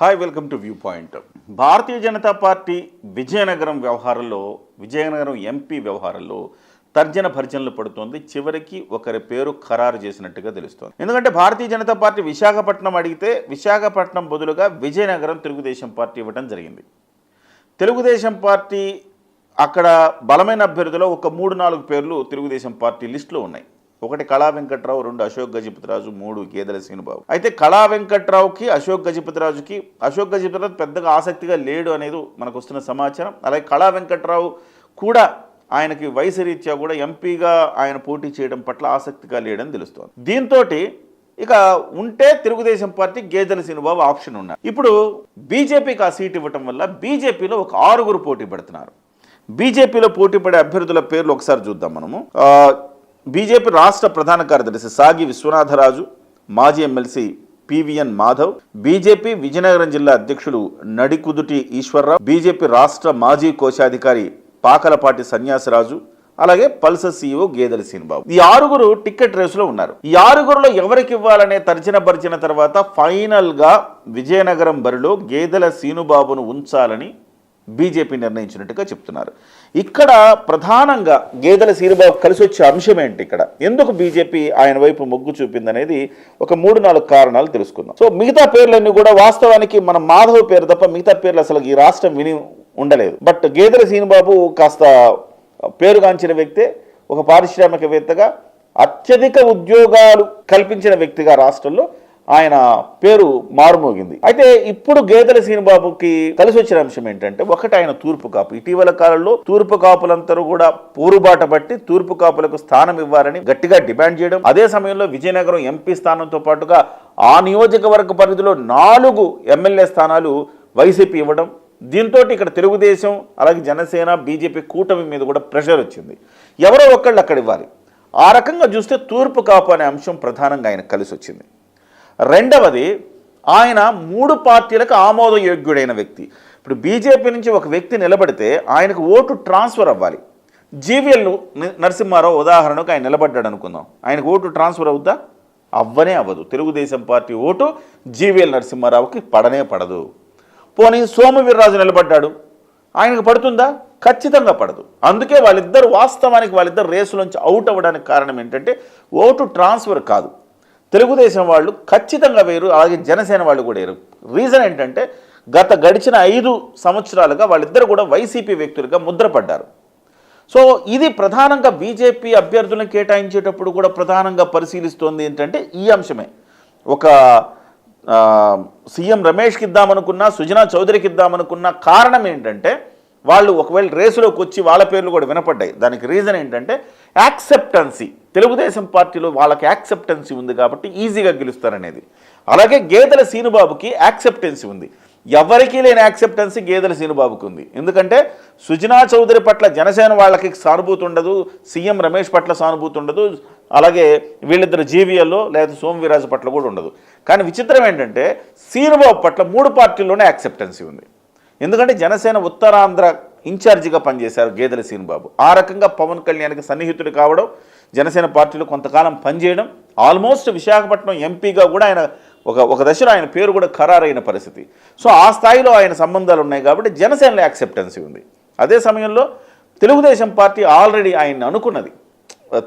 Hi, welcome to view point. Bharatiya Janata party Vizianagaram MP వ్యవహారంలో తర్జన భర్జనలు పడుతోంది. చివరికి ఒకరి పేరు ఖరారు చేసినట్టుగా తెలుస్తోంది. ఎందుకంటే భారతీయ జనతా పార్టీ విశాఖపట్నం అడిగితే విశాఖపట్నం బదులుగా విజయనగరం తెలుగుదేశం పార్టీ ఇవ్వడం జరిగింది. తెలుగుదేశం పార్టీ అక్కడ బలమైన అభ్యర్థిలో ఒక 3-4 పేర్లు తెలుగుదేశం పార్టీ లిస్టులో ఉన్నాయి. ఒకటి కళా వెంకట్రావు, 2 అశోక్ గజపతిరాజు, 3 గేదెల శ్రీనుబాబు. అయితే కళా వెంకట్రావుకి అశోక్ గజపతిరాజు పెద్దగా ఆసక్తిగా లేడు అనేది మనకు వస్తున్న సమాచారం. అలాగే కళా వెంకట్రావు కూడా ఆయనకి వయసు రీత్యా కూడా ఎంపీగా ఆయన పోటీ చేయడం పట్ల ఆసక్తిగా లేడని తెలుస్తోంది. దీంతో ఇక ఉంటే తెలుగుదేశం పార్టీ గేదెల శ్రీనుబాబు ఆప్షన్ ఉన్నారు. ఇప్పుడు బీజేపీకి ఆ సీట్ ఇవ్వటం వల్ల బీజేపీలో ఒక 6 పోటీ పడుతున్నారు. బీజేపీలో పోటీ పడే అభ్యర్థుల పేర్లు ఒకసారి చూద్దాం మనము. బీజేపీ రాష్ట్ర ప్రధాన కార్యదర్శి సాగి విశ్వనాథరాజు, మాజీ MLC PVN Madhav, BJP Vizianagaram జిల్లా అధ్యక్షులు నడికుదుటి ఈశ్వర్రావు, బీజేపీ రాష్ట్ర మాజీ కోశాధికారి పాకలపాటి సన్యాసరాజు, అలాగే పల్సర్ సీఈఓ గేదెల శ్రీనుబాబు. ఈ 6 టికెట్ రేసులో ఉన్నారు. ఈ 6లో ఎవరికి ఇవ్వాలనే తర్జన భర్జన తర్వాత ఫైనల్ గా విజయనగరం బరిలో గేదెల శ్రీనుబాబును ఉంచాలని బీజేపీ నిర్ణయించినట్టుగా చెప్తున్నారు. ఇక్కడ ప్రధానంగా గేదెల శ్రీనుబాబు కలిసి వచ్చే అంశం ఏంటి, ఇక్కడ ఎందుకు బీజేపీ ఆయన వైపు మొగ్గు చూపిందనేది ఒక 3-4 కారణాలు తెలుసుకుందాం. సో మిగతా పేర్లన్నీ కూడా వాస్తవానికి మన మాధవ్ పేరు తప్ప మిగతా పేర్లు అసలు ఈ రాష్ట్రం విని ఉండలేదు. బట్ గేదెల శ్రీనుబాబు కాస్త పేరుగాంచిన వ్యక్తే, ఒక పారిశ్రామికవేత్తగా అత్యధిక ఉద్యోగాలు కల్పించిన వ్యక్తిగా రాష్ట్రంలో ఆయన పేరు మారుమోగింది. అయితే ఇప్పుడు గేదెల శ్రీనుబాబుకి కలిసి వచ్చిన అంశం ఏంటంటే, ఒకటి ఆయన తూర్పు కాపు. ఇటీవల కాలంలో తూర్పు కాపులందరూ కూడా పోరుబాట పట్టి తూర్పు కాపులకు స్థానం ఇవ్వాలని గట్టిగా డిమాండ్ చేయడం, అదే సమయంలో విజయనగరం ఎంపీ స్థానంతో పాటుగా ఆ నియోజకవర్గ పరిధిలో 4 ఎమ్మెల్యే స్థానాలు వైసీపీ ఇవ్వడం, దీంతో ఇక్కడ తెలుగుదేశం అలాగే జనసేన బీజేపీ కూటమి మీద కూడా ప్రెషర్ వచ్చింది. ఎవరో ఒకళ్ళు అక్కడ ఇవ్వాలి. ఆ రకంగా చూస్తే తూర్పు కాపు అనే అంశం ప్రధానంగా ఆయన కలిసి వచ్చింది. రెండవది, ఆయన 3 పార్టీలకు ఆమోదయోగ్యుడైన వ్యక్తి. ఇప్పుడు బీజేపీ నుంచి ఒక వ్యక్తి నిలబడితే ఆయనకు ఓటు ట్రాన్స్ఫర్ అవ్వాలి. జీవీఎల్ నరసింహారావు ఉదాహరణకు ఆయన నిలబడ్డాడు అనుకుందాం, ఆయనకు ఓటు ట్రాన్స్ఫర్ అవుద్దా? అవ్వనే అవ్వదు. తెలుగుదేశం పార్టీ ఓటు జీవీఎల్ నరసింహారావుకి పడనే పడదు. పోనీ సోము వీర్రాజు నిలబడ్డాడు, ఆయనకు పడుతుందా? ఖచ్చితంగా పడదు. అందుకే వాళ్ళిద్దరు రేసులోంచి అవుట్ అవ్వడానికి కారణం ఏంటంటే ఓటు ట్రాన్స్ఫర్ కాదు. తెలుగుదేశం వాళ్ళు ఖచ్చితంగా వేరు, అలాగే జనసేన వాళ్ళు కూడా వేరు. రీజన్ ఏంటంటే గడిచిన 5 సంవత్సరాలుగా వాళ్ళిద్దరు కూడా వైసీపీ వ్యక్తులుగా ముద్రపడ్డారు. సో ఇది ప్రధానంగా బీజేపీ అభ్యర్థులను కేటాయించేటప్పుడు కూడా ప్రధానంగా పరిశీలిస్తోంది ఏంటంటే ఈ అంశమే. ఒక సీఎం రమేష్కి ఇద్దామనుకున్నా, సుజనా చౌదరికి ఇద్దామనుకున్న కారణం ఏంటంటే వాళ్ళు ఒకవేళ రేసులోకి వచ్చి వాళ్ళ పేర్లు కూడా వినపడ్డాయి. దానికి రీజన్ ఏంటంటే యాక్సెప్టెన్సీ. తెలుగుదేశం పార్టీలో వాళ్ళకి యాక్సెప్టెన్సీ ఉంది కాబట్టి ఈజీగా గెలుస్తారనేది. అలాగే గేదెల శ్రీనుబాబుకి యాక్సెప్టెన్సీ ఉంది. ఎవరికీ లేని యాక్సెప్టెన్సీ గేదెల శ్రీనుబాబుకి ఉంది. ఎందుకంటే సుజనా చౌదరి పట్ల జనసేన వాళ్ళకి సానుభూతి ఉండదు, సీఎం రమేష్ పట్ల సానుభూతి ఉండదు, అలాగే వీళ్ళిద్దరు జీవీఎల్లో లేదా సోము వీర్రాజు పట్ల కూడా ఉండదు. కానీ విచిత్రం ఏంటంటే శ్రీనుబాబు పట్ల 3 పార్టీల్లోనే యాక్సెప్టెన్సీ ఉంది. ఎందుకంటే జనసేన ఉత్తరాంధ్ర ఇన్ఛార్జిగా పనిచేశారు గేదెల శ్రీనుబాబు. ఆ రకంగా పవన్ కళ్యాణ్కి సన్నిహితుడు కావడం, జనసేన పార్టీలో కొంతకాలం పనిచేయడం, ఆల్మోస్ట్ విశాఖపట్నం ఎంపీగా కూడా ఆయన ఒక దశలో ఆయన పేరు కూడా ఖరారైన పరిస్థితి. సో ఆ స్థాయిలో ఆయన సంబంధాలు ఉన్నాయి కాబట్టి జనసేనలో యాక్సెప్టెన్సీ ఉంది. అదే సమయంలో తెలుగుదేశం పార్టీ ఆల్రెడీ ఆయన్ని అనుకున్నది.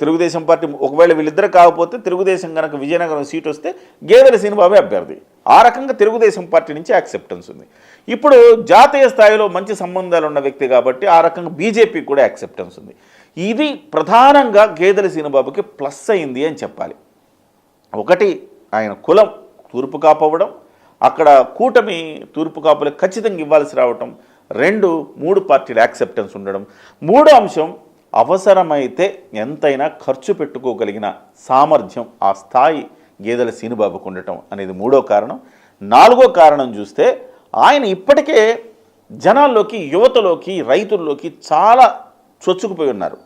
తెలుగుదేశం పార్టీ ఒకవేళ వీళ్ళిద్దరు కాకపోతే తెలుగుదేశం కనుక విజయనగరం సీట్ వస్తే గేదెల శ్రీనుబాబే అభ్యర్థి. ఆ రకంగా తెలుగుదేశం పార్టీ నుంచి యాక్సెప్టెన్స్ ఉంది. ఇప్పుడు జాతీయ స్థాయిలో మంచి సంబంధాలు ఉన్న వ్యక్తి కాబట్టి ఆ రకంగా బీజేపీ కూడా యాక్సెప్టెన్స్ ఉంది. ఇది ప్రధానంగా గేదెల శ్రీనుబాబుకి ప్లస్ అయింది అని చెప్పాలి. ఒకటి, ఆయన కులం తూర్పు కాపు అవ్వడం, అక్కడ కూటమి తూర్పు కాపులకు ఖచ్చితంగా ఇవ్వాల్సి రావటం. 2, 3 పార్టీల యాక్సెప్టెన్స్ ఉండడం. 3వ అంశం, అవసరమైతే ఎంతైనా ఖర్చు పెట్టుకోగలిగిన సామర్థ్యం, ఆ స్థాయి గేదెల శ్రీనుబాబుకు ఉండటం అనేది 3వ కారణం. 4వ కారణం చూస్తే ఆయన ఇప్పటికే జనాల్లోకి, యువతలోకి, రైతుల్లోకి చాలా చొచ్చుకుపోయి ఉన్నారు.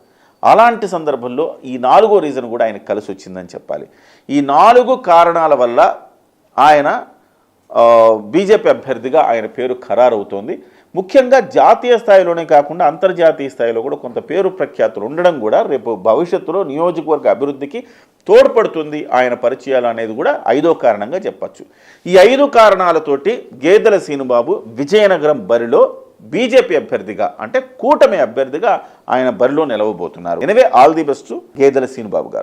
అలాంటి సందర్భంలో ఈ 4వ రీజన్ కూడా ఆయనకు కలిసి వచ్చిందని చెప్పాలి. ఈ 4 కారణాల వల్ల ఆయన బీజేపీ అభ్యర్థిగా ఆయన పేరు ఖరారవుతోంది. ముఖ్యంగా జాతీయ స్థాయిలోనే కాకుండా అంతర్జాతీయ స్థాయిలో కూడా కొంత పేరు ప్రఖ్యాతులు ఉండడం కూడా రేపు భవిష్యత్తులో నియోజకవర్గ అభివృద్ధికి తోడ్పడుతుంది ఆయన పరిచయాలు అనేది కూడా 5వ కారణంగా చెప్పచ్చు. ఈ 5 కారణాలతోటి గేదెల శ్రీనుబాబు విజయనగరం బరిలో బీజేపీ అభ్యర్థిగా అంటే కూటమి అభ్యర్థిగా ఆయన బరిలో నిలవబోతున్నారు. ఎనివే ఆల్ ది బెస్ట్ గేదెల శ్రీనుబాబు గారు.